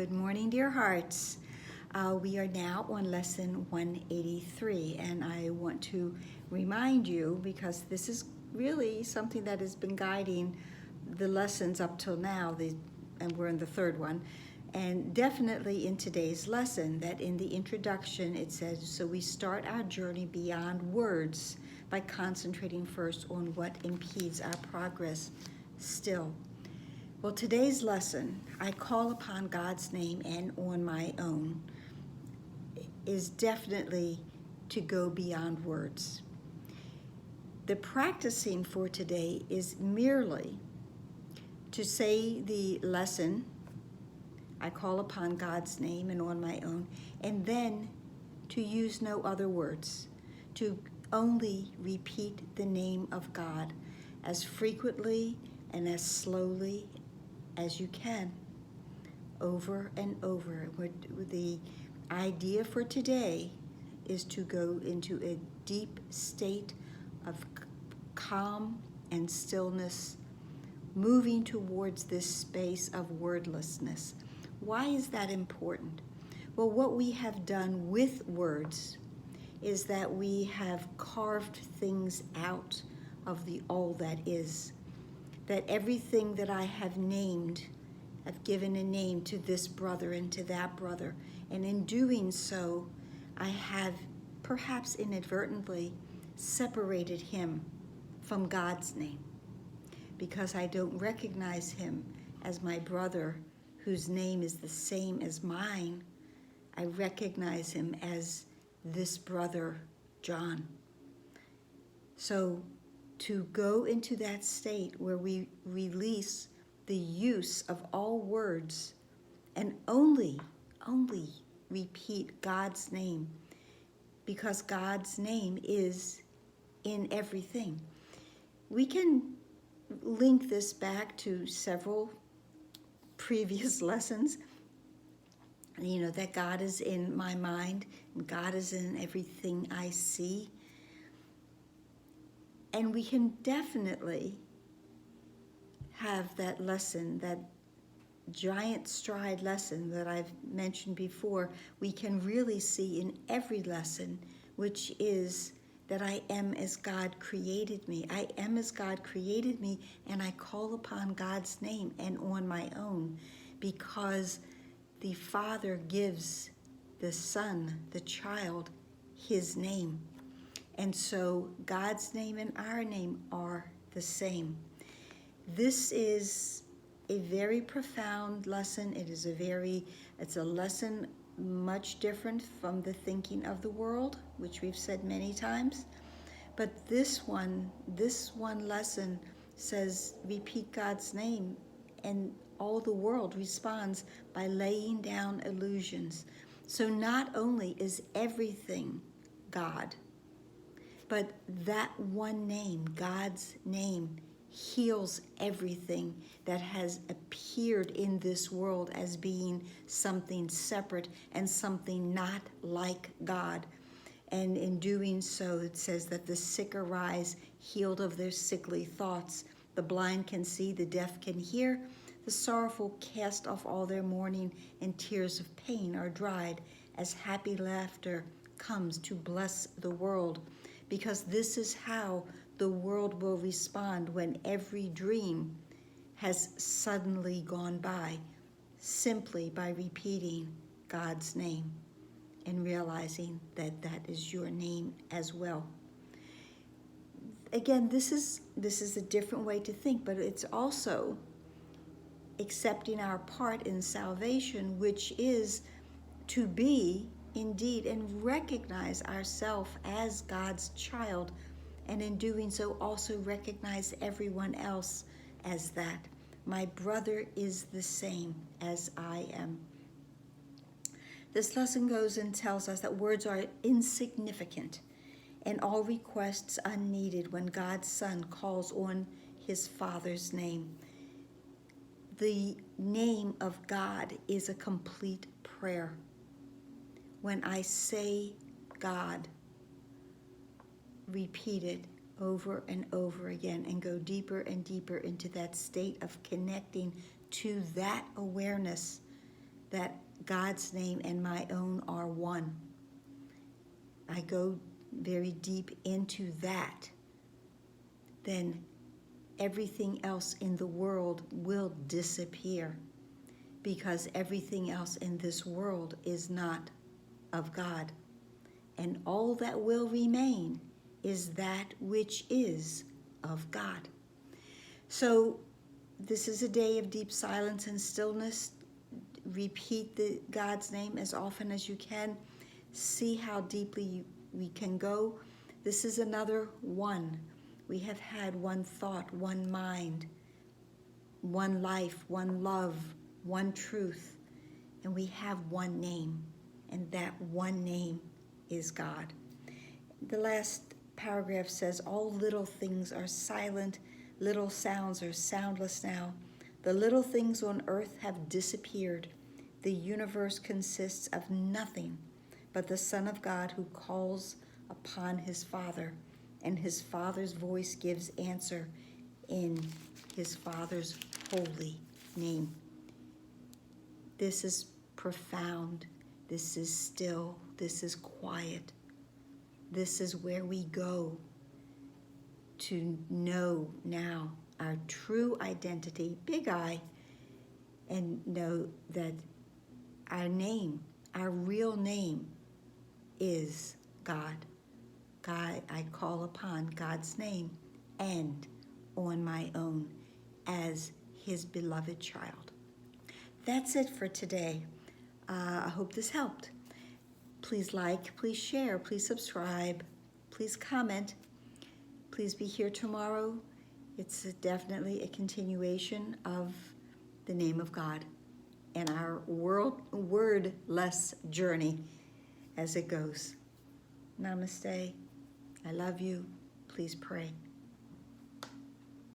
Good morning, dear hearts. We are now on lesson 183, and I want to remind you because this is really something that has been guiding the lessons up till now, and we're in the third one, and definitely in today's lesson that in the introduction it says, so we start our journey beyond words by concentrating first on what impedes our progress still. Well, today's lesson, I call upon God's name and on my own, is definitely to go beyond words. The practicing for today is merely to say the lesson, I call upon God's name and on my own, and then to use no other words, to only repeat the name of God as frequently and as slowly as you can, over and over. The idea for today is to go into a deep state of calm and stillness, moving towards this space of wordlessness. Why is that important? Well, what we have done with words is that we have carved things out of the all that is. That everything that I have named, I've given a name to this brother and to that brother. And in doing so, I have perhaps inadvertently separated him from God's name because I don't recognize him as my brother whose name is the same as mine. I recognize him as this brother, John. So to go into that state where we release the use of all words and only repeat God's name, because God's name is in everything. We can link this back to several previous lessons, that God is in my mind and God is in everything I see. And we can definitely have that lesson, that giant stride lesson that I've mentioned before, we can really see in every lesson, which is that I am as God created me. I am as God created me, and I call upon God's name and on my own, because the Father gives the Son, the child, his name. And so God's name and our name are the same. This is a very profound lesson. It's a lesson much different from the thinking of the world, which we've said many times. But this one lesson says, repeat God's name, and all the world responds by laying down illusions. So not only is everything God, but that one name, God's name, heals everything that has appeared in this world as being something separate and something not like God. And in doing so, it says that the sick arise, healed of their sickly thoughts. The blind can see, the deaf can hear. The sorrowful cast off all their mourning, and tears of pain are dried, as happy laughter comes to bless the world. Because this is how the world will respond when every dream has suddenly gone by, simply by repeating God's name and realizing that that is your name as well. Again, this is a different way to think, but it's also accepting our part in salvation, which is to be indeed and recognize ourselves as God's child, and in doing so also recognize everyone else as that. My brother is the same as I am. This lesson goes and tells us that words are insignificant and all requests unneeded when God's Son calls on his Father's name. The name of God is a complete prayer. When I say God, repeat it over and over again and go deeper and deeper into that state of connecting to that awareness that God's name and my own are one. I go very deep into that, then everything else in the world will disappear, because everything else in this world is not of God. And all that will remain is that which is of God. So this is a day of deep silence and stillness. Repeat God's name as often as you can. See how deeply we can go. This is another one. We have had one thought, one mind, one life, one love, one truth, and we have one name, and that one name is God. The last paragraph says, all little things are silent, little sounds are soundless now. The little things on earth have disappeared. The universe consists of nothing but the Son of God who calls upon his Father, and his Father's voice gives answer in his Father's holy name. This is profound. This is still. This is quiet. This is where we go to know now our true identity, big I, and know that our name, our real name is God. God, I call upon God's name and on my own as his beloved child. That's it for today. I hope this helped. Please like, please share, please subscribe, please comment. Please be here tomorrow. It's definitely a continuation of the name of God and our wordless journey as it goes. Namaste. I love you. Please pray.